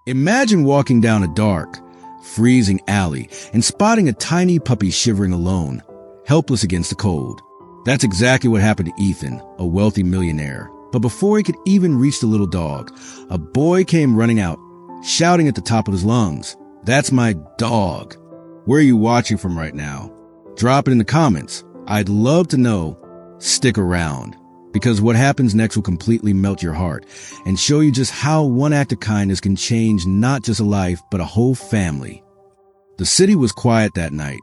Imagine walking down a dark, freezing alley and spotting a tiny puppy shivering alone, helpless against the cold. That's exactly what happened to Ethan, a wealthy millionaire. But before he could even reach the little dog, a boy came running out, shouting at the top of his lungs, "That's my dog." Where are you watching from right now? Drop it in the comments. I'd love to know. Stick around, because what happens next will completely melt your heart and show you just how one act of kindness can change not just a life, but a whole family. The city was quiet that night.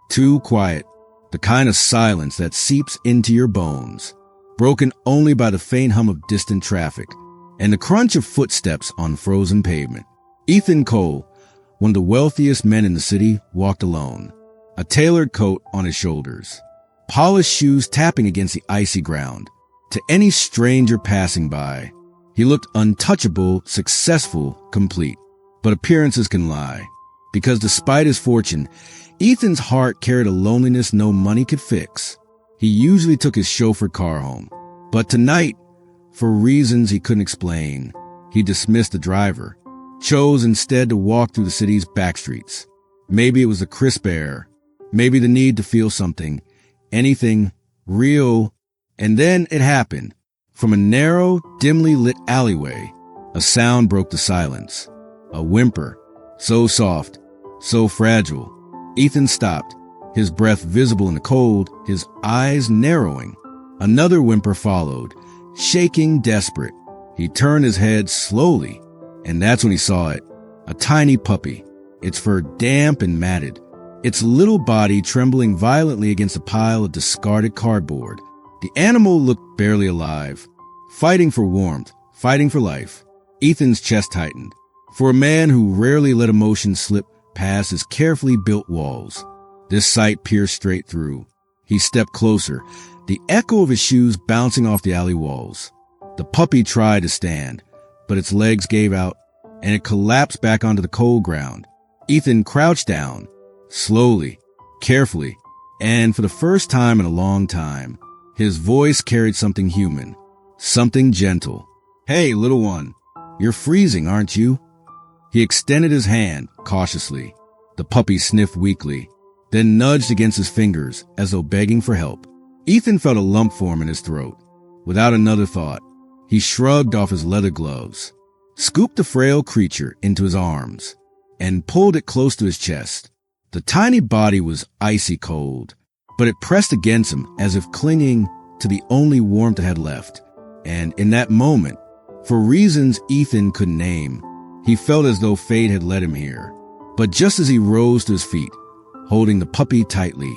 Too quiet. The kind of silence that seeps into your bones, broken only by the faint hum of distant traffic and the crunch of footsteps on frozen pavement. Ethan Cole, one of the wealthiest men in the city, walked alone, a tailored coat on his shoulders, polished shoes tapping against the icy ground. To any stranger passing by, he looked untouchable, successful, complete. But appearances can lie, because despite his fortune, Ethan's heart carried a loneliness no money could fix. He usually took his chauffeured car home, but tonight, for reasons he couldn't explain, he dismissed the driver, chose instead to walk through the city's back streets. Maybe it was the crisp air, maybe the need to feel something, anything real. And then it happened. From a narrow, dimly lit alleyway, a sound broke the silence. A whimper, so soft, so fragile. Ethan stopped, his breath visible in the cold, his eyes narrowing. Another whimper followed, shaking, desperate. He turned his head slowly, and that's when he saw it. A tiny puppy, its fur damp and matted, its little body trembling violently against a pile of discarded cardboard. The animal looked barely alive, fighting for warmth, fighting for life. Ethan's chest tightened. For a man who rarely let emotions slip past his carefully built walls, this sight pierced straight through. He stepped closer, the echo of his shoes bouncing off the alley walls. The puppy tried to stand, but its legs gave out, and it collapsed back onto the cold ground. Ethan crouched down, slowly, carefully, and for the first time in a long time, his voice carried something human, something gentle. "Hey, little one, you're freezing, aren't you?" He extended his hand cautiously. The puppy sniffed weakly, then nudged against his fingers as though begging for help. Ethan felt a lump form in his throat. Without another thought, he shrugged off his leather gloves, scooped the frail creature into his arms, and pulled it close to his chest. The tiny body was icy cold, but it pressed against him as if clinging to the only warmth it had left. And in that moment, for reasons Ethan couldn't name, he felt as though fate had led him here. But just as he rose to his feet, holding the puppy tightly,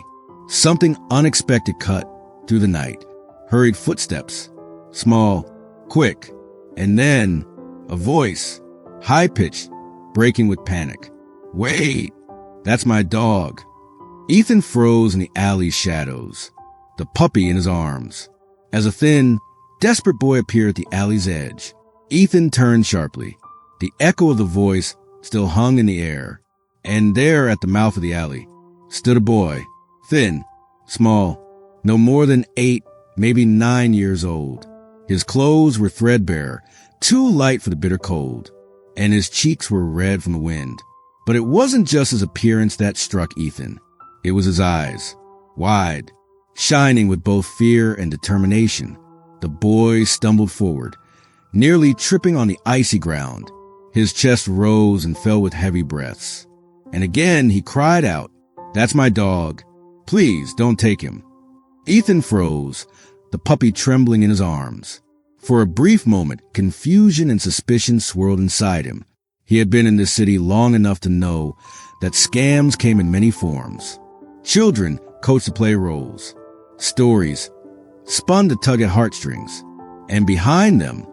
something unexpected cut through the night. Hurried footsteps, small, quick, and then a voice, high-pitched, breaking with panic. "Wait, that's my dog." Ethan froze in the alley's shadows, the puppy in his arms. As a thin, desperate boy appeared at the alley's edge, Ethan turned sharply. The echo of the voice still hung in the air. And there at the mouth of the alley stood a boy, thin, small, no more than 8, maybe 9 years old. His clothes were threadbare, too light for the bitter cold, and his cheeks were red from the wind. But it wasn't just his appearance that struck Ethan. It was his eyes, wide, shining with both fear and determination. The boy stumbled forward, nearly tripping on the icy ground. His chest rose and fell with heavy breaths. And again he cried out, "That's my dog. Please don't take him." Ethan froze, the puppy trembling in his arms. For a brief moment, confusion and suspicion swirled inside him. He had been in this city long enough to know that scams came in many forms. Children coached to play roles, stories spun to tug at heartstrings, and behind them,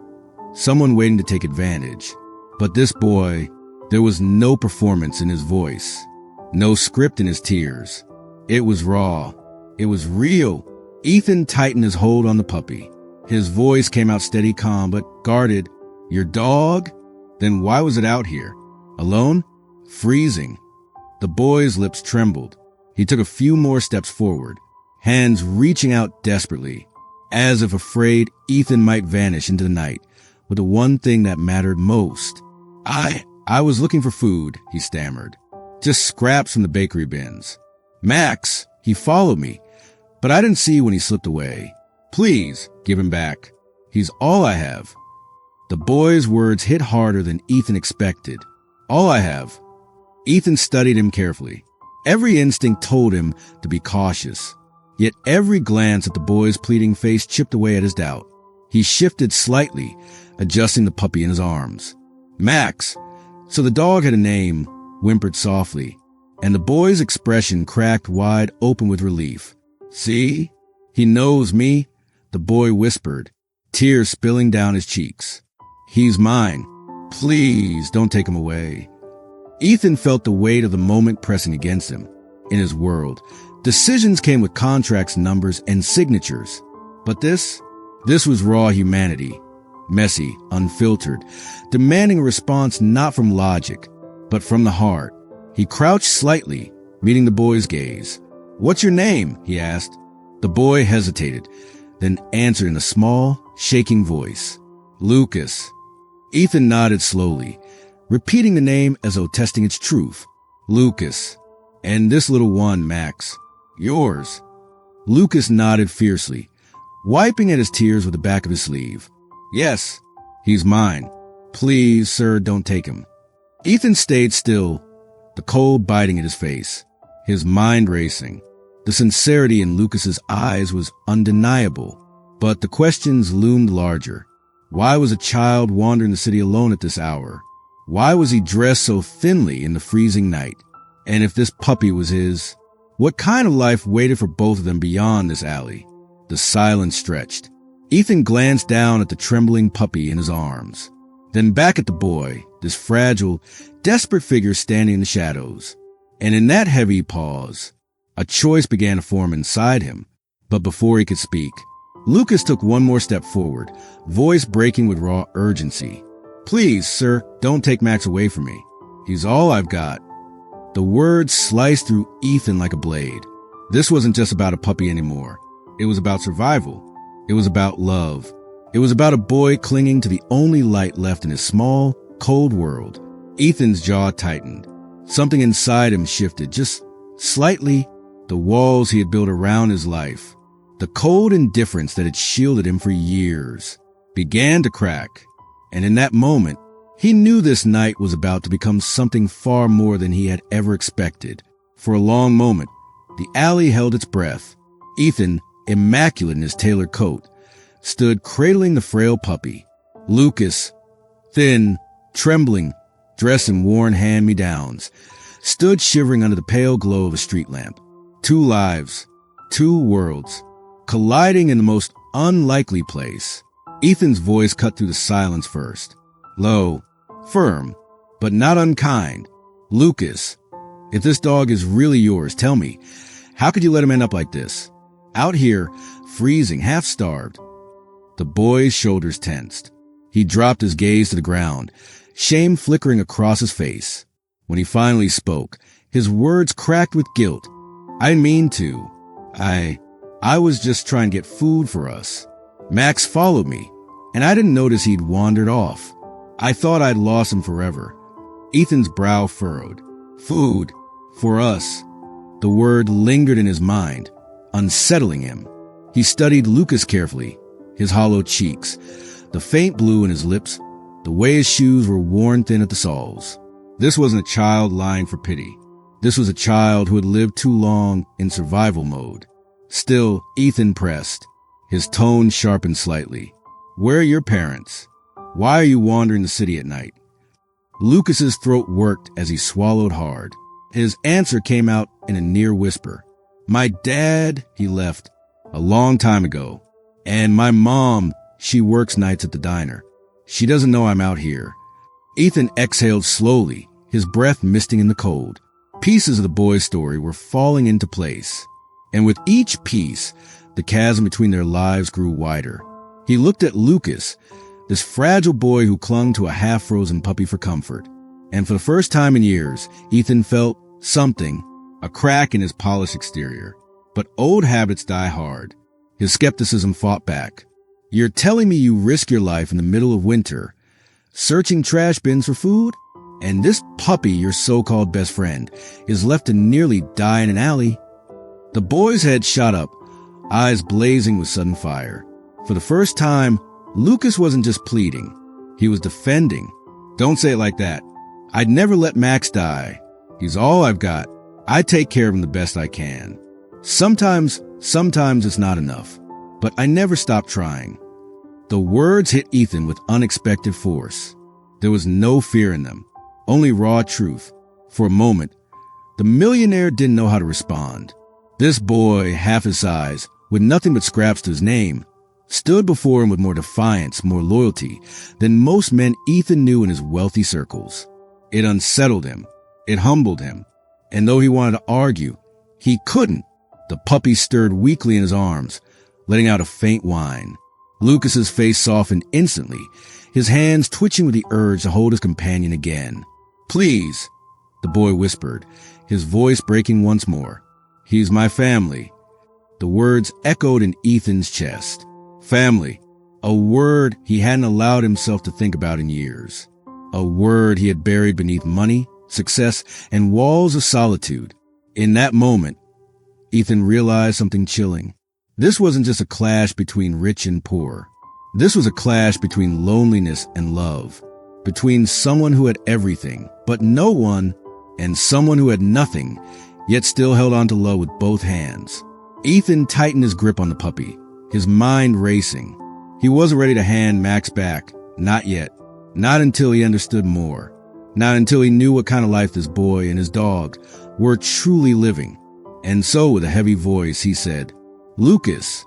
someone waiting to take advantage. But this boy, there was no performance in his voice, no script in his tears. It was raw. It was real. Ethan tightened his hold on the puppy. His voice came out steady, calm, but guarded. "Your dog? Then why was it out here? Alone? Freezing?" The boy's lips trembled. He took a few more steps forward, hands reaching out desperately, as if afraid Ethan might vanish into the night with the one thing that mattered most. I was looking for food, he stammered. Just scraps from the bakery bins. Max, he followed me, but I didn't see when he slipped away. Please, give him back. He's all I have. The boy's words hit harder than Ethan expected. All I have. Ethan studied him carefully. Every instinct told him to be cautious. Yet every glance at the boy's pleading face chipped away at his doubt. He shifted slightly, adjusting the puppy in his arms. Max. So the dog had a name, whimpered softly, and the boy's expression cracked wide open with relief. See? He knows me, the boy whispered, tears spilling down his cheeks. He's mine. Please don't take him away. Ethan felt the weight of the moment pressing against him. In his world, decisions came with contracts, numbers, and signatures. But this was raw humanity. Messy, unfiltered, demanding a response not from logic, but from the heart. He crouched slightly, meeting the boy's gaze. What's your name? He asked. The boy hesitated, then answered in a small, shaking voice. Lucas. Ethan nodded slowly, repeating the name as though testing its truth. Lucas. And this little one, Max. Yours. Lucas nodded fiercely, wiping at his tears with the back of his sleeve. Yes, he's mine. Please, sir, don't take him. Ethan stayed still, the cold biting at his face, his mind racing. The sincerity in Lucas's eyes was undeniable, but the questions loomed larger. Why was a child wandering the city alone at this hour? Why was he dressed so thinly in the freezing night? And if this puppy was his, what kind of life waited for both of them beyond this alley? The silence stretched. Ethan glanced down at the trembling puppy in his arms, then back at the boy, this fragile, desperate figure standing in the shadows. And in that heavy pause, a choice began to form inside him. But before he could speak, Lucas took one more step forward, voice breaking with raw urgency. Please, sir, don't take Max away from me. He's all I've got. The words sliced through Ethan like a blade. This wasn't just about a puppy anymore. It was about survival. It was about love. It was about a boy clinging to the only light left in his small, cold world. Ethan's jaw tightened. Something inside him shifted, just slightly. The walls he had built around his life, the cold indifference that had shielded him for years, began to crack. And in that moment, he knew this night was about to become something far more than he had ever expected. For a long moment, the alley held its breath. Ethan, immaculate in his tailored coat, stood cradling the frail puppy. Lucas, thin, trembling, dressed in worn hand-me-downs, stood shivering under the pale glow of a street lamp. Two lives, two worlds, colliding in the most unlikely place. Ethan's voice cut through the silence first. Low, firm, but not unkind. Lucas, if this dog is really yours, tell me, how could you let him end up like this? Out here, freezing, half-starved. The boy's shoulders tensed. He dropped his gaze to the ground, shame flickering across his face. When he finally spoke, his words cracked with guilt. I didn't mean to. I was just trying to get food for us. Max followed me, and I didn't notice he'd wandered off. I thought I'd lost him forever. Ethan's brow furrowed. Food. For us. The word lingered in his mind, unsettling him. He studied Lucas carefully, his hollow cheeks, the faint blue in his lips, the way his shoes were worn thin at the soles. This wasn't a child lying for pity. This was a child who had lived too long in survival mode. Still, Ethan pressed, his tone sharpened slightly. Where are your parents? Why are you wandering the city at night? Lucas's throat worked as he swallowed hard. His answer came out in a near whisper. My dad, he left a long time ago. And my mom, she works nights at the diner. She doesn't know I'm out here. Ethan exhaled slowly, his breath misting in the cold. Pieces of the boy's story were falling into place, and with each piece, the chasm between their lives grew wider. He looked at Lucas, this fragile boy who clung to a half-frozen puppy for comfort. And for the first time in years, Ethan felt something, a crack in his polished exterior. But old habits die hard. His skepticism fought back. You're telling me you risk your life in the middle of winter, searching trash bins for food? And this puppy, your so-called best friend, is left to nearly die in an alley. The boy's head shot up, eyes blazing with sudden fire. For the first time, Lucas wasn't just pleading. He was defending. Don't say it like that. I'd never let Max die. He's all I've got. I take care of him the best I can. Sometimes it's not enough. But I never stop trying. The words hit Ethan with unexpected force. There was no fear in them, only raw truth. For a moment, the millionaire didn't know how to respond. This boy, half his size, with nothing but scraps to his name, stood before him with more defiance, more loyalty than most men Ethan knew in his wealthy circles. It unsettled him. It humbled him. And though he wanted to argue, he couldn't. The puppy stirred weakly in his arms, letting out a faint whine. Lucas's face softened instantly, his hands twitching with the urge to hold his companion again. Please, the boy whispered, his voice breaking once more. He's my family. The words echoed in Ethan's chest. Family, a word he hadn't allowed himself to think about in years. A word he had buried beneath money, success, and walls of solitude. In that moment, Ethan realized something chilling. This wasn't just a clash between rich and poor. This was a clash between loneliness and love, between someone who had everything, but no one, and someone who had nothing, yet still held on to love with both hands. Ethan tightened his grip on the puppy, his mind racing. He wasn't ready to hand Max back, not yet, not until he understood more, not until he knew what kind of life this boy and his dog were truly living. And so, with a heavy voice, he said, Lucas,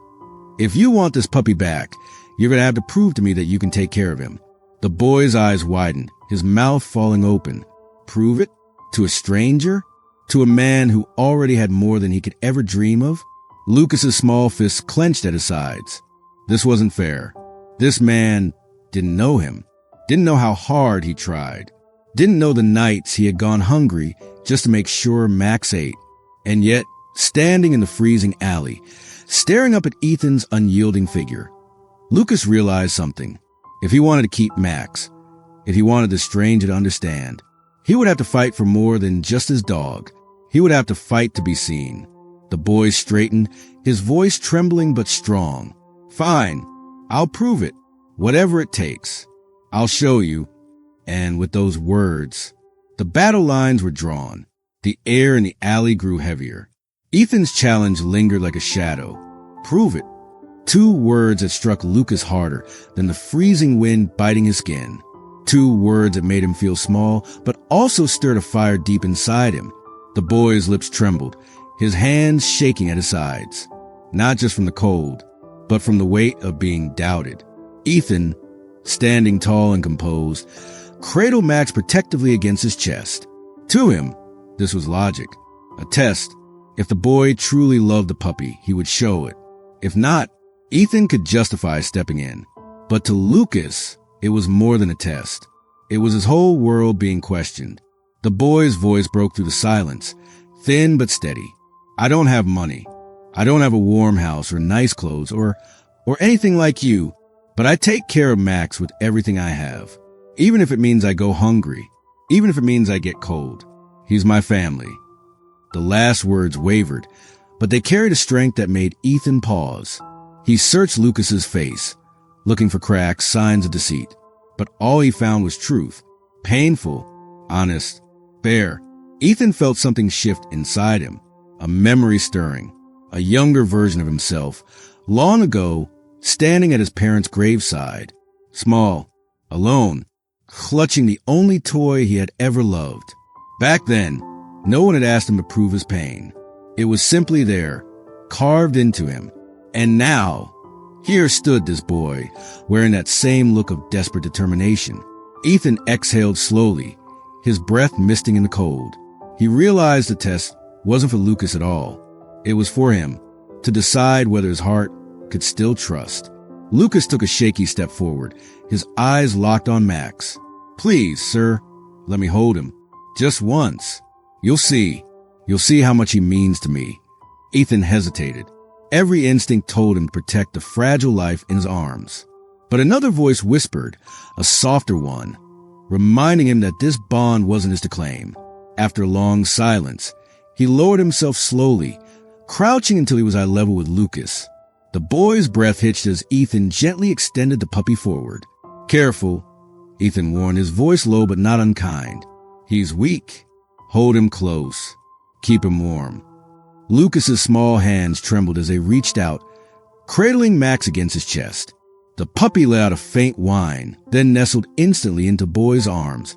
if you want this puppy back, you're going to have to prove to me that you can take care of him. The boy's eyes widened, his mouth falling open. Prove it? To a stranger? To a man who already had more than he could ever dream of? Lucas's small fists clenched at his sides. This wasn't fair. This man didn't know him, didn't know how hard he tried, didn't know the nights he had gone hungry just to make sure Max ate. And yet, standing in the freezing alley, staring up at Ethan's unyielding figure, Lucas realized something. If he wanted to keep Max, if he wanted the stranger to understand, he would have to fight for more than just his dog. He would have to fight to be seen. The boy straightened, his voice trembling but strong. Fine, I'll prove it. Whatever it takes. I'll show you. And with those words, the battle lines were drawn. The air in the alley grew heavier. Ethan's challenge lingered like a shadow. Prove it. Two words that struck Lucas harder than the freezing wind biting his skin. Two words that made him feel small, but also stirred a fire deep inside him. The boy's lips trembled, his hands shaking at his sides. Not just from the cold, but from the weight of being doubted. Ethan, standing tall and composed, cradled Max protectively against his chest. To him, this was logic. A test. If the boy truly loved the puppy, he would show it. If not, Ethan could justify stepping in. But to Lucas, it was more than a test. It was his whole world being questioned. The boy's voice broke through the silence, thin but steady. I don't have money. I don't have a warm house or nice clothes or anything like you, but I take care of Max with everything I have. Even if it means I go hungry, even if it means I get cold. He's my family. The last words wavered, but they carried a strength that made Ethan pause. He searched Lucas's face, looking for cracks, signs of deceit. But all he found was truth. Painful, honest, bare. Ethan felt something shift inside him, a memory stirring, a younger version of himself, long ago, standing at his parents' graveside, small, alone, clutching the only toy he had ever loved. Back then, no one had asked him to prove his pain. It was simply there, carved into him. And now, here stood this boy, wearing that same look of desperate determination. Ethan exhaled slowly, his breath misting in the cold. He realized the test wasn't for Lucas at all. It was for him, to decide whether his heart could still trust. Lucas took a shaky step forward, his eyes locked on Max. Please, sir, let me hold him. Just once. You'll see. You'll see how much he means to me. Ethan hesitated. Every instinct told him to protect the fragile life in his arms. But another voice whispered, a softer one. reminding him that this bond wasn't his to claim. After a long silence, he lowered himself slowly, crouching until he was eye level with Lucas. The boy's breath hitched as Ethan gently extended the puppy forward. "Careful," Ethan warned, his voice low but not unkind. "He's weak. Hold him close. Keep him warm." Lucas's small hands trembled as they reached out, cradling Max against his chest. The puppy let out a faint whine, then nestled instantly into Boy's arms,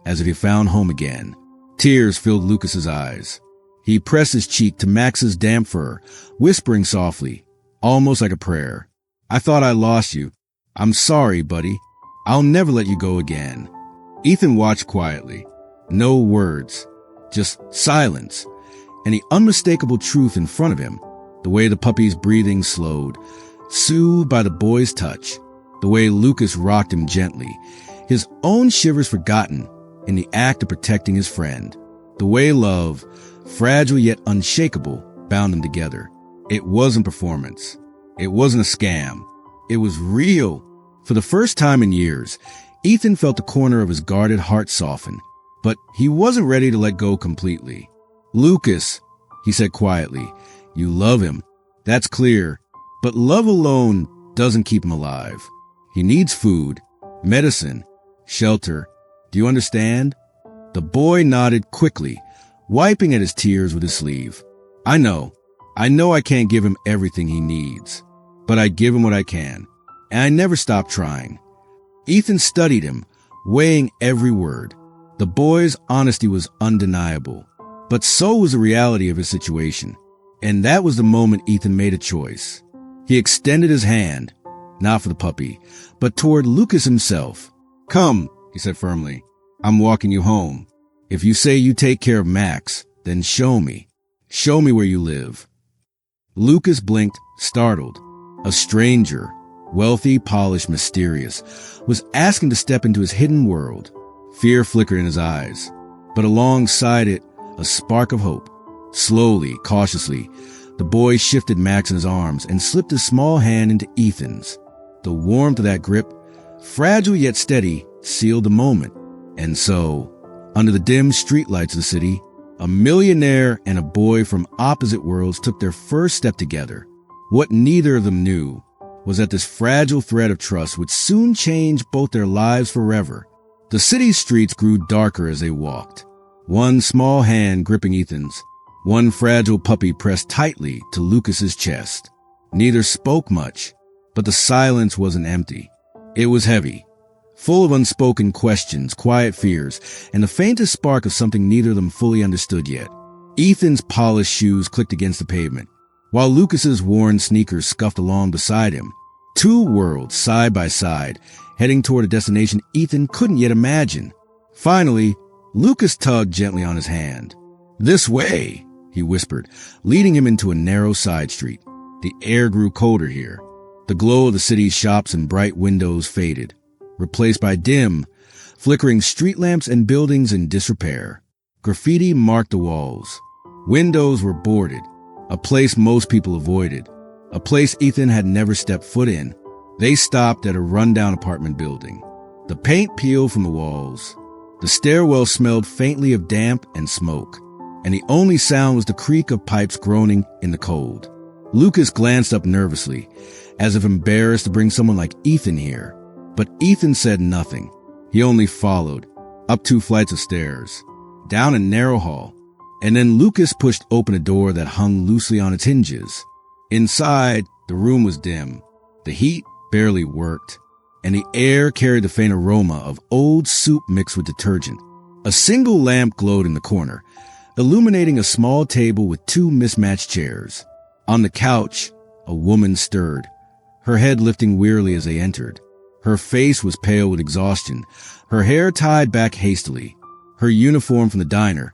as if he found home again. Tears filled Lucas's eyes. He pressed his cheek to Max's damp fur, whispering softly, almost like a prayer. "I thought I lost you. I'm sorry, buddy. I'll never let you go again." Ethan watched quietly. No words, just silence, and the unmistakable truth in front of him. The way the puppy's breathing slowed, soothed by the boy's touch. The way Lucas rocked him gently, his own shivers forgotten in the act of protecting his friend. The way love, fragile yet unshakable, bound them together. It wasn't performance. It wasn't a scam. It was real. For the first time in years, Ethan felt the corner of his guarded heart soften, but he wasn't ready to let go completely. "Lucas," he said quietly, "you love him. That's clear. But love alone doesn't keep him alive. He needs food, medicine, shelter. Do you understand?" The boy nodded quickly, wiping at his tears with his sleeve. I know I can't give him everything he needs, but I give him what I can, and I never stop trying." Ethan studied him, weighing every word. The boy's honesty was undeniable, but so was the reality of his situation. And that was the moment Ethan made a choice. He extended his hand, not for the puppy, but toward Lucas himself. "Come," he said firmly. "I'm walking you home. If you say you take care of Max, then show me. Show me where you live." Lucas blinked, startled. A stranger, wealthy, polished, mysterious, was asking to step into his hidden world. Fear flickered in his eyes, but alongside it, a spark of hope. Slowly, cautiously, the boy shifted Max in his arms and slipped his small hand into Ethan's. The warmth of that grip, fragile yet steady, sealed the moment. And so, under the dim streetlights of the city, a millionaire and a boy from opposite worlds took their first step together. What neither of them knew was that this fragile thread of trust would soon change both their lives forever. The city's streets grew darker as they walked. One small hand gripping Ethan's, one fragile puppy pressed tightly to Lucas's chest. Neither spoke much, but the silence wasn't empty. It was heavy, full of unspoken questions, quiet fears, and the faintest spark of something neither of them fully understood yet. Ethan's polished shoes clicked against the pavement, while Lucas's worn sneakers scuffed along beside him. Two worlds side by side, heading toward a destination Ethan couldn't yet imagine. Finally, Lucas tugged gently on his hand. "This way," he whispered, leading him into a narrow side street. The air grew colder here. The glow of the city's shops and bright windows faded, replaced by dim, flickering street lamps and buildings in disrepair. Graffiti marked the walls. Windows were boarded, a place most people avoided, a place Ethan had never stepped foot in. They stopped at a rundown apartment building. The paint peeled from the walls. The stairwell smelled faintly of damp and smoke, and the only sound was the creak of pipes groaning in the cold. Lucas glanced up nervously, as if embarrassed to bring someone like Ethan here. But Ethan said nothing. He only followed, up 2 flights of stairs, down a narrow hall, and then Lucas pushed open a door that hung loosely on its hinges. Inside, the room was dim. The heat barely worked, and the air carried the faint aroma of old soup mixed with detergent. A single lamp glowed in the corner, illuminating a small table with 2 mismatched chairs. On the couch, a woman stirred, her head lifting wearily as they entered. Her face was pale with exhaustion, her hair tied back hastily, her uniform from the diner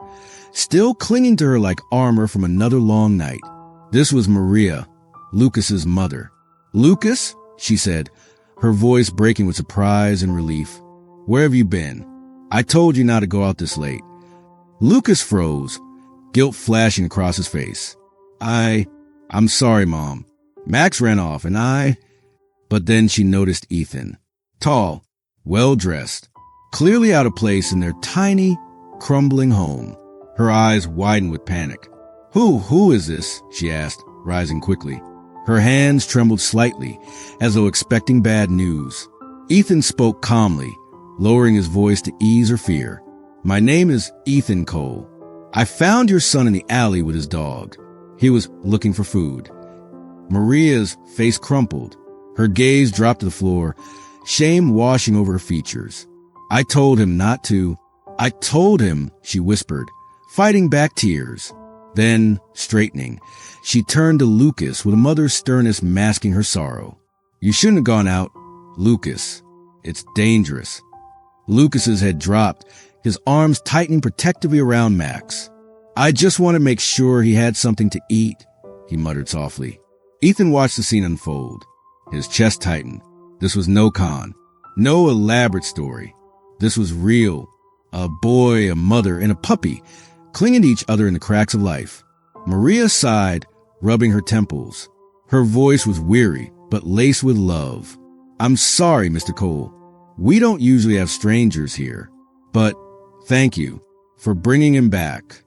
still clinging to her like armor from another long night. This was Maria, Lucas's mother. "Lucas?" she said, her voice breaking with surprise and relief. "Where have you been? I told you not to go out this late." Lucas froze, guilt flashing across his face. I'm sorry, Mom. Max ran off and But then she noticed Ethan. Tall, well-dressed, clearly out of place in their tiny, crumbling home. Her eyes widened with panic. Who is this?" she asked, rising quickly. Her hands trembled slightly, as though expecting bad news. Ethan spoke calmly, lowering his voice to ease her fear. "My name is Ethan Cole. I found your son in the alley with his dog. He was looking for food." Maria's face crumpled. Her gaze dropped to the floor, shame washing over her features. "I told him not to. I told him," she whispered, fighting back tears. Then, straightening, she turned to Lucas with a mother's sternness masking her sorrow. "You shouldn't have gone out, Lucas. It's dangerous." Lucas's head dropped, his arms tightening protectively around Max. "I just want to make sure he had something to eat," he muttered softly. Ethan watched the scene unfold. His chest tightened. This was no con, no elaborate story. This was real. A boy, a mother, and a puppy clinging to each other in the cracks of life. Maria sighed, rubbing her temples. Her voice was weary, but laced with love. "I'm sorry, Mr. Cole. We don't usually have strangers here. But thank you for bringing him back."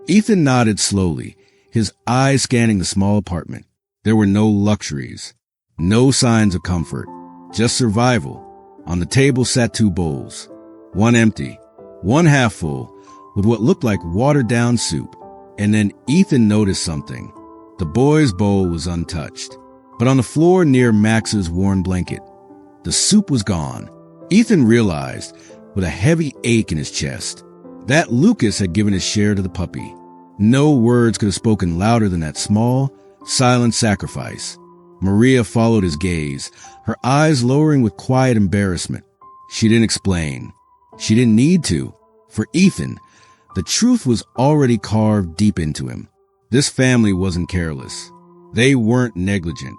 Ethan nodded slowly, his eyes scanning the small apartment. There were no luxuries, no signs of comfort, just survival. On the table sat 2 bowls, one empty, one half full, with what looked like watered-down soup. And then Ethan noticed something. The boy's bowl was untouched, but on the floor near Max's worn blanket, the soup was gone. Ethan realized, with a heavy ache in his chest, that Lucas had given his share to the puppy. No words could have spoken louder than that small, silent sacrifice. Maria followed his gaze, her eyes lowering with quiet embarrassment. She didn't explain. She didn't need to. For Ethan, the truth was already carved deep into him. This family wasn't careless. They weren't negligent.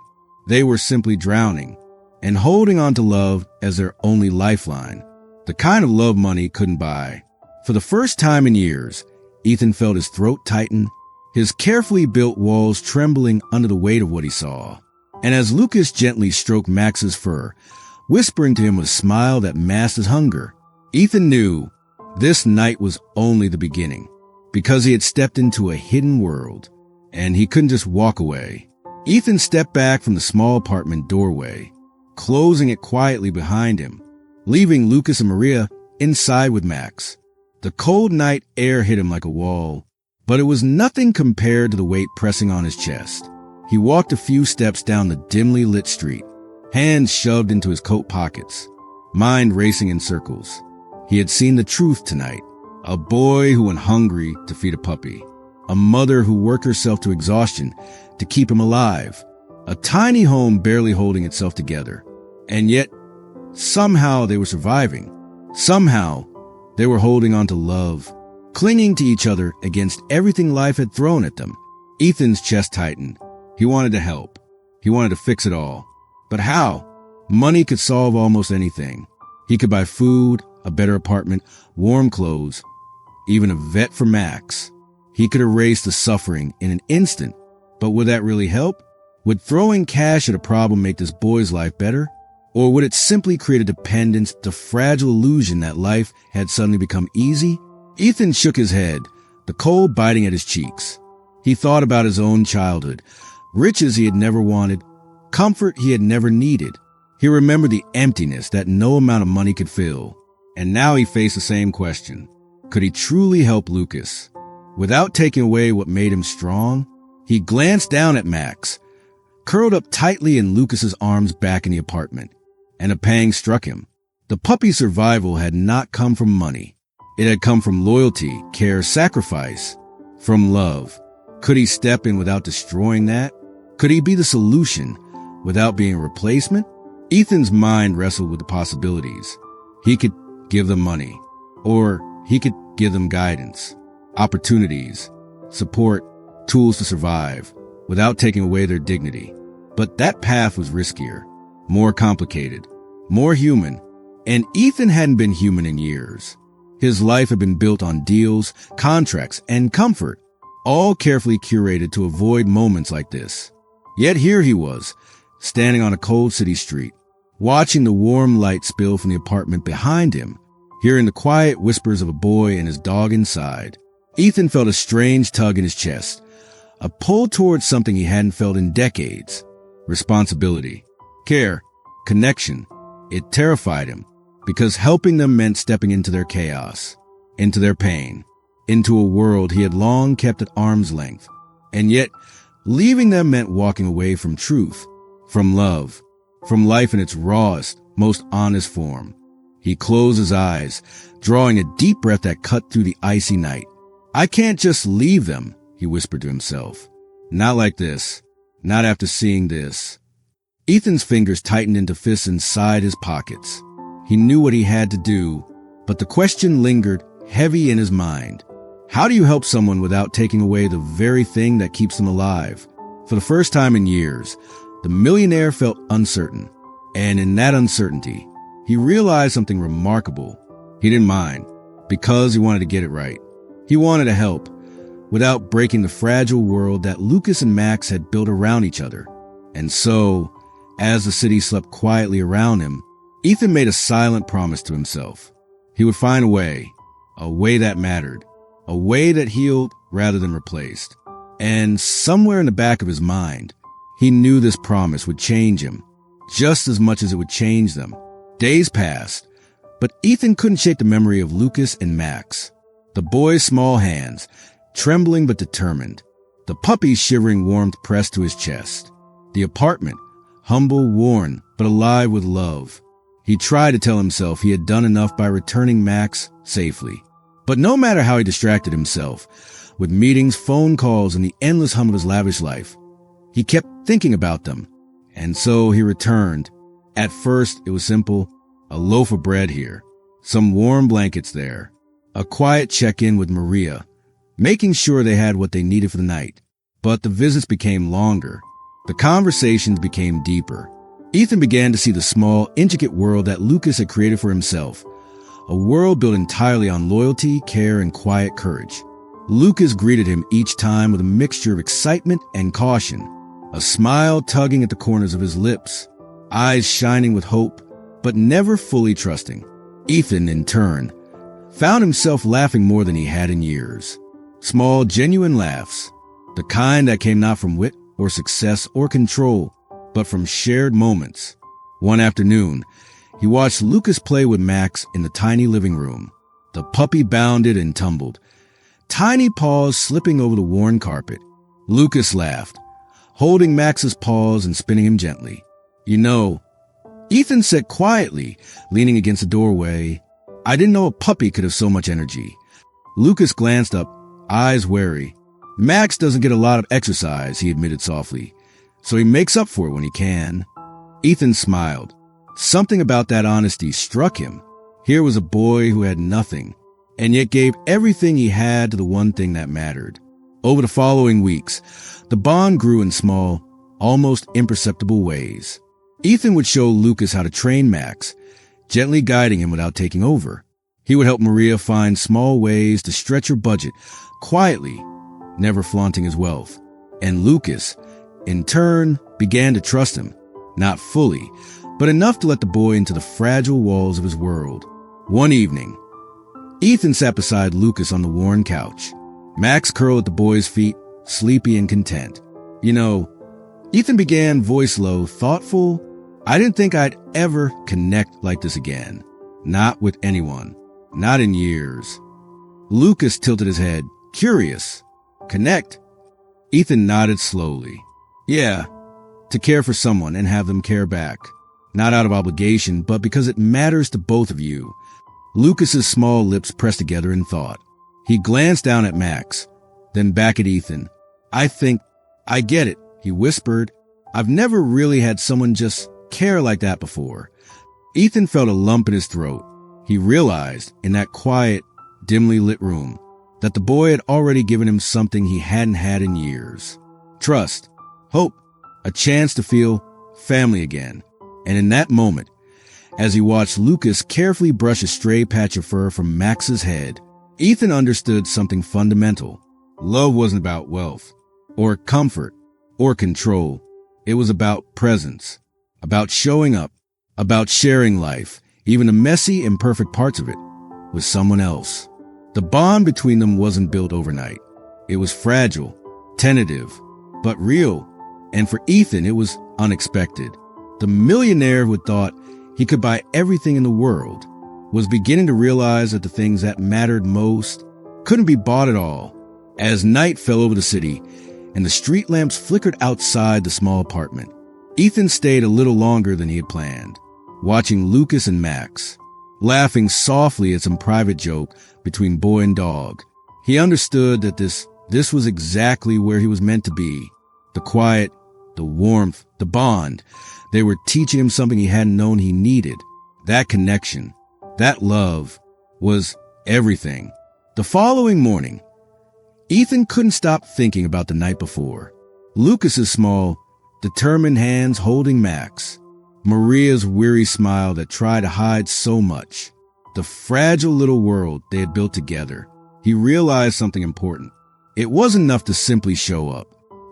They were simply drowning and holding on to love as their only lifeline. The kind of love money couldn't buy. For the first time in years, Ethan felt his throat tighten, his carefully built walls trembling under the weight of what he saw. And as Lucas gently stroked Max's fur, whispering to him with a smile that masked his hunger, Ethan knew this night was only the beginning, because he had stepped into a hidden world, and he couldn't just walk away. Ethan stepped back from the small apartment doorway, closing it quietly behind him, leaving Lucas and Maria inside with Max. The cold night air hit him like a wall, but it was nothing compared to the weight pressing on his chest. He walked a few steps down the dimly lit street, hands shoved into his coat pockets, mind racing in circles. He had seen the truth tonight. A boy who went hungry to feed a puppy. A mother who worked herself to exhaustion to keep him alive. A tiny home barely holding itself together. And yet, somehow they were surviving. Somehow, they were holding on to love, clinging to each other against everything life had thrown at them. Ethan's chest tightened. He wanted to help. He wanted to fix it all. But how? Money could solve almost anything. He could buy food, a better apartment, warm clothes, even a vet for Max. He could erase the suffering in an instant. But would that really help? Would throwing cash at a problem make this boy's life better? Or would it simply create a dependence, the fragile illusion that life had suddenly become easy? Ethan shook his head, the cold biting at his cheeks. He thought about his own childhood, riches he had never wanted, comfort he had never needed. He remembered the emptiness that no amount of money could fill. And now he faced the same question. Could he truly help Lucas? Without taking away what made him strong, he glanced down at Max, curled up tightly in Lucas's arms back in the apartment, and a pang struck him. The puppy's survival had not come from money. It had come from loyalty, care, sacrifice, from love. Could he step in without destroying that? Could he be the solution without being a replacement? Ethan's mind wrestled with the possibilities. He could give them money, or he could give them guidance, opportunities, support, tools to survive, without taking away their dignity. But that path was riskier, more complicated, more human, and Ethan hadn't been human in years. His life had been built on deals, contracts, and comfort, all carefully curated to avoid moments like this. Yet here he was, standing on a cold city street, watching the warm light spill from the apartment behind him, hearing the quiet whispers of a boy and his dog inside. Ethan felt a strange tug in his chest, a pull towards something he hadn't felt in decades. Responsibility, care, connection. It terrified him, because helping them meant stepping into their chaos, into their pain, into a world he had long kept at arm's length. And yet, leaving them meant walking away from truth, from love, from life in its rawest, most honest form. He closed his eyes, drawing a deep breath that cut through the icy night. "I can't just leave them," he whispered to himself. "Not like this. Not after seeing this." Ethan's fingers tightened into fists inside his pockets. He knew what he had to do, but the question lingered heavy in his mind. How do you help someone without taking away the very thing that keeps them alive? For the first time in years, the millionaire felt uncertain. And in that uncertainty, he realized something remarkable. He didn't mind, because he wanted to get it right. He wanted to help, without breaking the fragile world that Lucas and Max had built around each other. And so, as the city slept quietly around him, Ethan made a silent promise to himself. He would find a way that mattered, a way that healed rather than replaced. And somewhere in the back of his mind, he knew this promise would change him, just as much as it would change them. Days passed, but Ethan couldn't shake the memory of Lucas and Max. The boy's small hands, trembling but determined. The puppy's shivering warmth pressed to his chest. The apartment, humble, worn, but alive with love. He tried to tell himself he had done enough by returning Max safely. But no matter how he distracted himself, with meetings, phone calls, and the endless hum of his lavish life, he kept thinking about them. And so he returned. At first, it was simple. A loaf of bread here, some warm blankets there, a quiet check-in with Maria, making sure they had what they needed for the night. But the visits became longer. The conversations became deeper. Ethan began to see the small, intricate world that Lucas had created for himself, a world built entirely on loyalty, care, and quiet courage. Lucas greeted him each time with a mixture of excitement and caution, a smile tugging at the corners of his lips, eyes shining with hope, but never fully trusting. Ethan, in turn, found himself laughing more than he had in years. Small, genuine laughs, the kind that came not from wit or success or control, but from shared moments. One afternoon, he watched Lucas play with Max in the tiny living room. The puppy bounded and tumbled, tiny paws slipping over the worn carpet. Lucas laughed, holding Max's paws and spinning him gently. "You know," Ethan said quietly, leaning against the doorway, "I didn't know a puppy could have so much energy." Lucas glanced up, eyes wary. "Max doesn't get a lot of exercise," he admitted softly, "so he makes up for it when he can." Ethan smiled. Something about that honesty struck him. Here was a boy who had nothing, and yet gave everything he had to the one thing that mattered. Over the following weeks, the bond grew in small, almost imperceptible ways. Ethan would show Lucas how to train Max, gently guiding him without taking over. He would help Maria find small ways to stretch her budget, quietly, never flaunting his wealth. And Lucas, in turn, began to trust him, not fully, but enough to let the boy into the fragile walls of his world. One evening, Ethan sat beside Lucas on the worn couch. Max curled at the boy's feet, sleepy and content. "You know," Ethan began, voice low, thoughtful, "I didn't think I'd ever connect like this again. Not with anyone. Not in years." Lucas tilted his head, curious. "Connect?" Ethan nodded slowly. "Yeah, to care for someone and have them care back. Not out of obligation, but because it matters to both of you." Lucas's small lips pressed together in thought. He glanced down at Max, then back at Ethan. I get it," he whispered. "I've never really had someone just care like that before." Ethan felt a lump in his throat. He realized, in that quiet, dimly lit room, that the boy had already given him something he hadn't had in years. Trust, hope, a chance to feel family again. And in that moment, as he watched Lucas carefully brush a stray patch of fur from Max's head, Ethan understood something fundamental. Love wasn't about wealth, or comfort, or control. It was about presence, about showing up, about sharing life, even the messy, imperfect parts of it. with someone else. The bond between them wasn't built overnight. It was fragile, tentative, but real. And for Ethan, it was unexpected. The millionaire who had thought he could buy everything in the world was beginning to realize that the things that mattered most couldn't be bought at all. As night fell over the city and the street lamps flickered outside the small apartment, Ethan stayed a little longer than he had planned, watching Lucas and Max, laughing softly at some private joke between boy and dog. He understood that this was exactly where he was meant to be. The quiet, the warmth, the bond. They were teaching him something he hadn't known he needed. That connection, that love, was everything. The following morning, Ethan couldn't stop thinking about the night before. Lucas's small, determined hands holding Max. Maria's weary smile that tried to hide so much. The fragile little world they had built together. He realized something important. It wasn't enough to simply show up.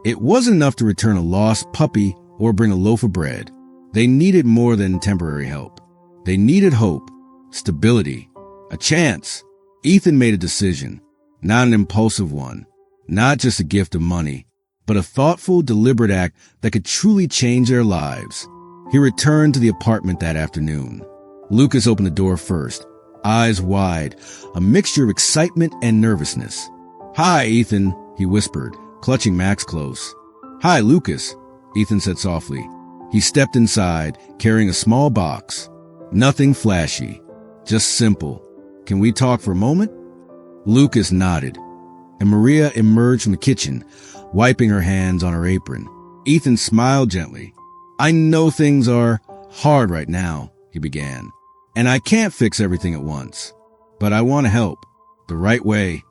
It wasn't enough to return a lost puppy or bring a loaf of bread. They needed more than temporary help. They needed hope, stability, a chance. Ethan made a decision, not an impulsive one, not just a gift of money, but a thoughtful, deliberate act that could truly change their lives. He returned to the apartment that afternoon. Lucas opened the door first, eyes wide, a mixture of excitement and nervousness. "Hi, Ethan," he whispered, clutching Max close. "Hi, Lucas," Ethan said softly. He stepped inside, carrying a small box. Nothing flashy, just simple. "Can we talk for a moment?" Lucas nodded, and Maria emerged from the kitchen, wiping her hands on her apron. Ethan smiled gently. "I know things are hard right now," he began, "and I can't fix everything at once, but I want to help, the right way."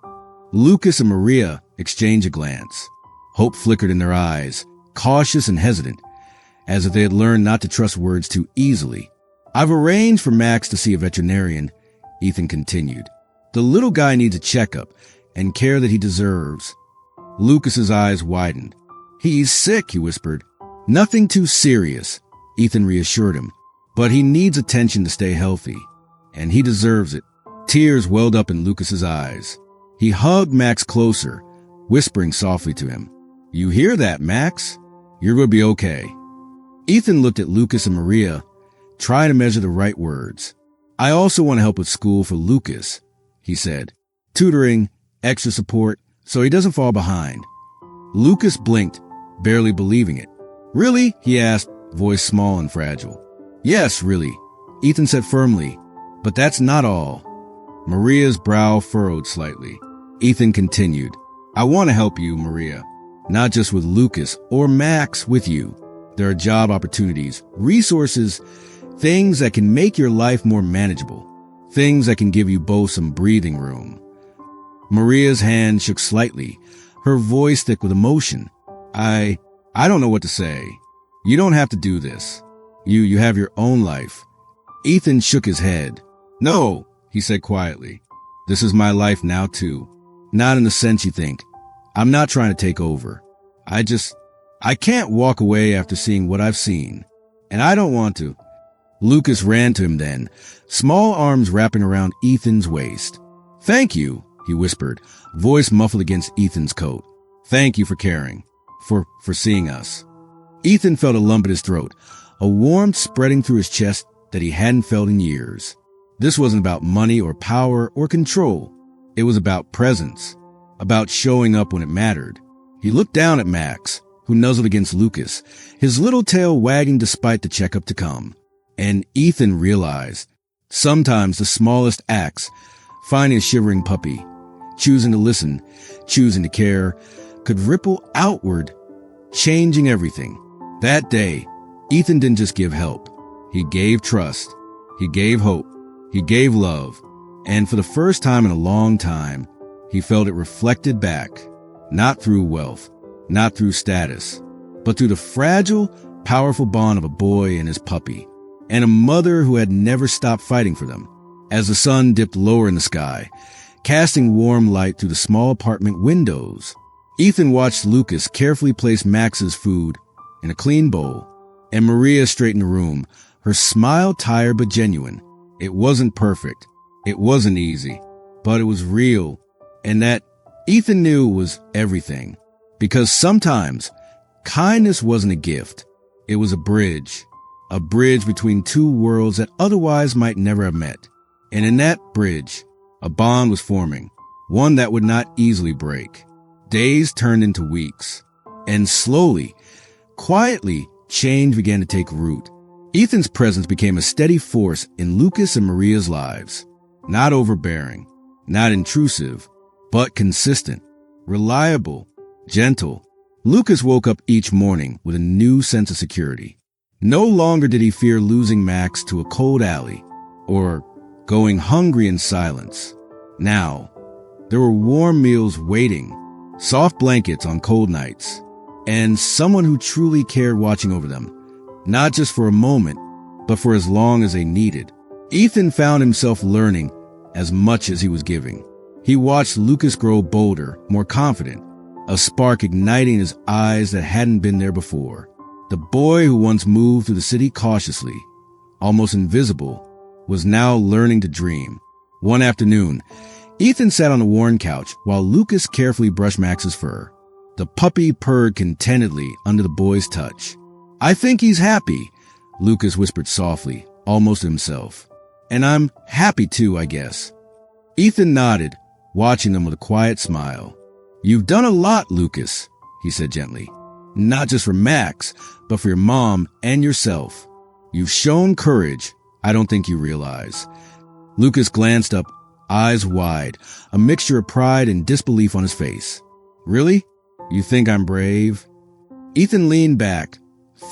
Lucas and Maria exchanged a glance. Hope flickered in their eyes, cautious and hesitant, as if they had learned not to trust words too easily. "I've arranged for Max to see a veterinarian," Ethan continued. "The little guy needs a checkup and care that he deserves." Lucas's eyes widened. "He's sick," he whispered. "Nothing too serious," Ethan reassured him. "But he needs attention to stay healthy, and he deserves it." Tears welled up in Lucas's eyes. He hugged Max closer, whispering softly to him, "You hear that, Max? You're going to be okay." Ethan looked at Lucas and Maria, trying to measure the right words. "I also want to help with school for Lucas," he said. "Tutoring, extra support, so he doesn't fall behind." Lucas blinked, barely believing it. "Really?" he asked, voice small and fragile. "Yes, really," Ethan said firmly, "but that's not all." Maria's brow furrowed slightly. Ethan continued, "I want to help you, Maria, not just with Lucas or Max, with you. There are job opportunities, resources, things that can make your life more manageable, things that can give you both some breathing room." Maria's hand shook slightly, her voice thick with emotion. I don't know what to say. You don't have to do this. You have your own life." Ethan shook his head. "No," he said quietly. "This is my life now too. Not in the sense you think. I'm not trying to take over. I can't walk away after seeing what I've seen. And I don't want to." Lucas ran to him then, small arms wrapping around Ethan's waist. "Thank you," he whispered, voice muffled against Ethan's coat. "Thank you for caring, for seeing us." Ethan felt a lump in his throat, a warmth spreading through his chest that he hadn't felt in years. This wasn't about money or power or control. It was about presence, about showing up when it mattered. He looked down at Max, who nuzzled against Lucas, his little tail wagging despite the checkup to come. And Ethan realized, sometimes the smallest acts, finding a shivering puppy, choosing to listen, choosing to care, could ripple outward, changing everything. That day, Ethan didn't just give help. He gave trust. He gave hope. He gave love. And for the first time in a long time, he felt it reflected back, not through wealth, not through status, but through the fragile, powerful bond of a boy and his puppy, and a mother who had never stopped fighting for them. As the sun dipped lower in the sky, casting warm light through the small apartment windows, Ethan watched Lucas carefully place Max's food in a clean bowl, and Maria straightened the room, her smile tired but genuine. It wasn't perfect. It wasn't easy, but it was real, and that Ethan knew was everything. Because sometimes kindness wasn't a gift. It was a bridge between two worlds that otherwise might never have met. And in that bridge, a bond was forming, one that would not easily break. Days turned into weeks, and slowly, quietly, change began to take root. Ethan's presence became a steady force in Lucas and Maria's lives. Not overbearing, not intrusive, but consistent, reliable, gentle. Lucas woke up each morning with a new sense of security. No longer did he fear losing Max to a cold alley or going hungry in silence. Now, there were warm meals waiting, soft blankets on cold nights, and someone who truly cared watching over them, not just for a moment, but for as long as they needed. Ethan found himself learning as much as he was giving. He watched Lucas grow bolder, more confident, a spark igniting his eyes that hadn't been there before. The boy who once moved through the city cautiously, almost invisible, was now learning to dream. One afternoon, Ethan sat on a worn couch while Lucas carefully brushed Max's fur. The puppy purred contentedly under the boy's touch. "I think he's happy," Lucas whispered softly, almost to himself. "And I'm happy too, I guess." Ethan nodded, watching them with a quiet smile. "You've done a lot, Lucas," he said gently. "Not just for Max, but for your mom and yourself. You've shown courage I don't think you realize." Lucas glanced up, eyes wide, a mixture of pride and disbelief on his face. "Really? You think I'm brave?" Ethan leaned back,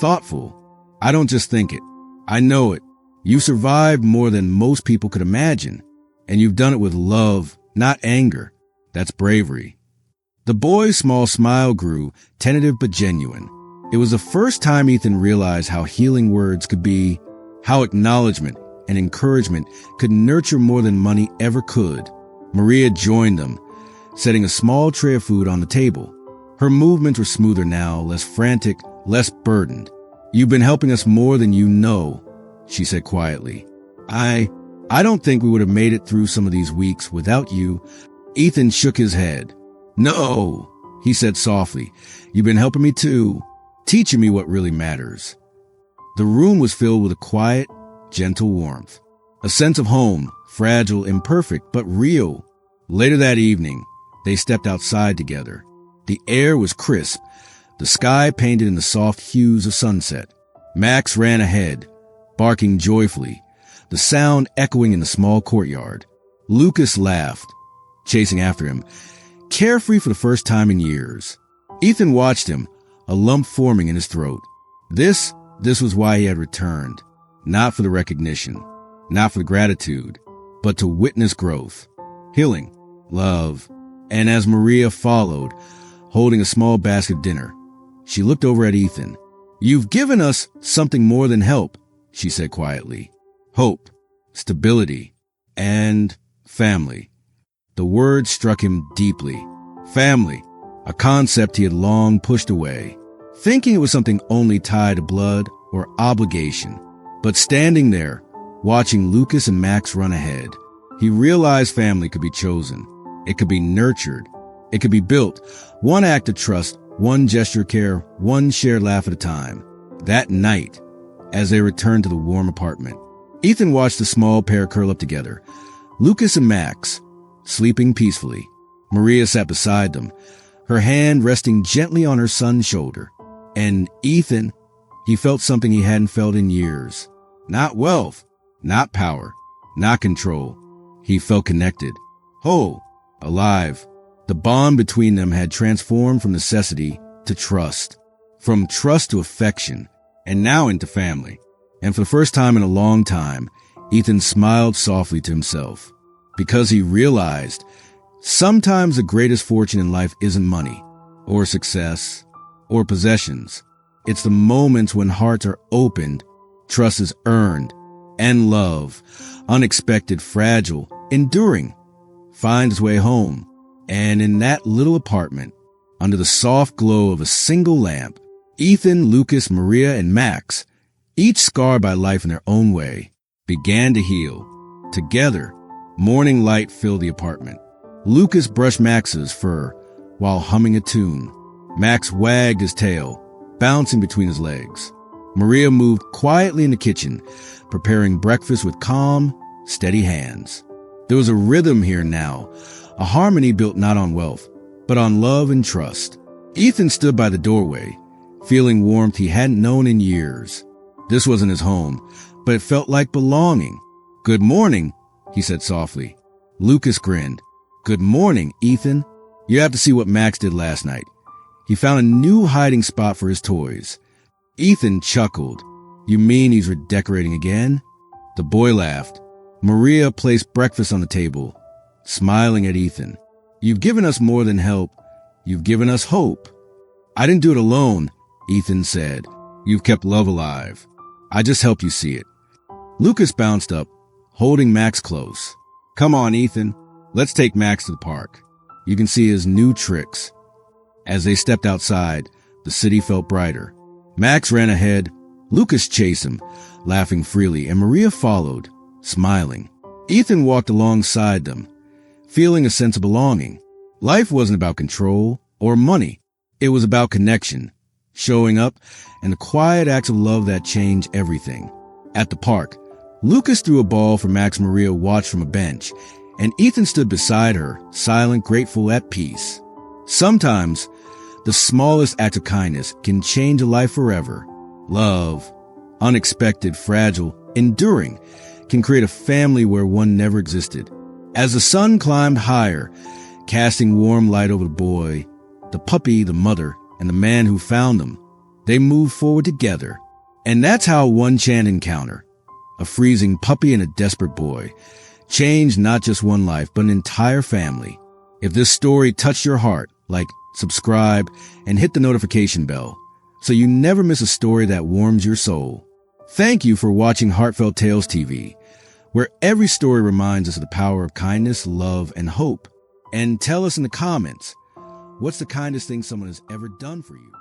thoughtful. "I don't just think it. I know it. You survived more than most people could imagine, and you've done it with love, not anger. That's bravery." The boy's small smile grew, tentative but genuine. It was the first time Ethan realized how healing words could be, how acknowledgement and encouragement could nurture more than money ever could. Maria joined them, setting a small tray of food on the table. Her movements were smoother now, less frantic, less burdened. "You've been helping us more than you know," she said quietly. I don't think we would have made it through some of these weeks without you." Ethan shook his head. "No," he said softly. "You've been helping me too, teaching me what really matters." The room was filled with a quiet, gentle warmth, a sense of home, fragile, imperfect, but real. Later that evening, they stepped outside together. The air was crisp, the sky painted in the soft hues of sunset. Max ran ahead, barking joyfully, the sound echoing in the small courtyard. Lucas laughed, chasing after him, carefree for the first time in years. Ethan watched him, a lump forming in his throat. This was why he had returned. Not for the recognition, not for the gratitude, but to witness growth, healing, love. And as Maria followed, holding a small basket of dinner, she looked over at Ethan. "You've given us something more than help," she said quietly. "Hope, stability, and family." The word struck him deeply. Family, a concept he had long pushed away, thinking it was something only tied to blood or obligation. But standing there, watching Lucas and Max run ahead, he realized family could be chosen. It could be nurtured. It could be built, one act of trust, one gesture of care, one shared laugh at a time. That night, as they returned to the warm apartment, Ethan watched the small pair curl up together, Lucas and Max, sleeping peacefully. Maria sat beside them, her hand resting gently on her son's shoulder. And Ethan, he felt something he hadn't felt in years. Not wealth, not power, not control. He felt connected, whole, alive. The bond between them had transformed from necessity to trust, from trust to affection, and now into family. And for the first time in a long time, Ethan smiled softly to himself, because he realized sometimes the greatest fortune in life isn't money, or success, or possessions. It's the moments when hearts are opened, trust is earned, and love, unexpected, fragile, enduring, finds its way home. And in that little apartment, under the soft glow of a single lamp, Ethan, Lucas, Maria, and Max, each scarred by life in their own way, began to heal, together, Morning light filled the apartment. Lucas brushed Max's fur while humming a tune. Max wagged his tail, bouncing between his legs. Maria moved quietly in the kitchen, preparing breakfast with calm, steady hands. There was a rhythm here now, a harmony built not on wealth, but on love and trust. Ethan stood by the doorway, feeling warmth he hadn't known in years. This wasn't his home, but it felt like belonging. "Good morning," he said softly. Lucas grinned. "Good morning, Ethan. You have to see what Max did last night. He found a new hiding spot for his toys." Ethan chuckled. "You mean he's redecorating again?" The boy laughed. Maria placed breakfast on the table, smiling at Ethan. "You've given us more than help. You've given us hope." "I didn't do it alone," Ethan said. "You've kept love alive. I just helped you see it." Lucas bounced up, holding Max close. "Come on, Ethan. Let's take Max to the park. You can see his new tricks." As they stepped outside, the city felt brighter. Max ran ahead. Lucas chased him, laughing freely, and Maria followed, smiling. Ethan walked alongside them, feeling a sense of belonging. Life wasn't about control or money. It was about connection, showing up, and the quiet acts of love that change everything. At the park, Lucas threw a ball for Max. Maria watched from a bench, and Ethan stood beside her, silent, grateful, at peace. Sometimes, the smallest act of kindness can change a life forever. Love, unexpected, fragile, enduring, can create a family where one never existed. As the sun climbed higher, casting warm light over the boy, the puppy, the mother, and the man who found them, they moved forward together. And that's how one chance encounter, a freezing puppy and a desperate boy, changed not just one life, but an entire family. If this story touched your heart, like, subscribe, and hit the notification bell so you never miss a story that warms your soul. Thank you for watching Heartfelt Tales TV, where every story reminds us of the power of kindness, love, and hope. And tell us in the comments, what's the kindest thing someone has ever done for you?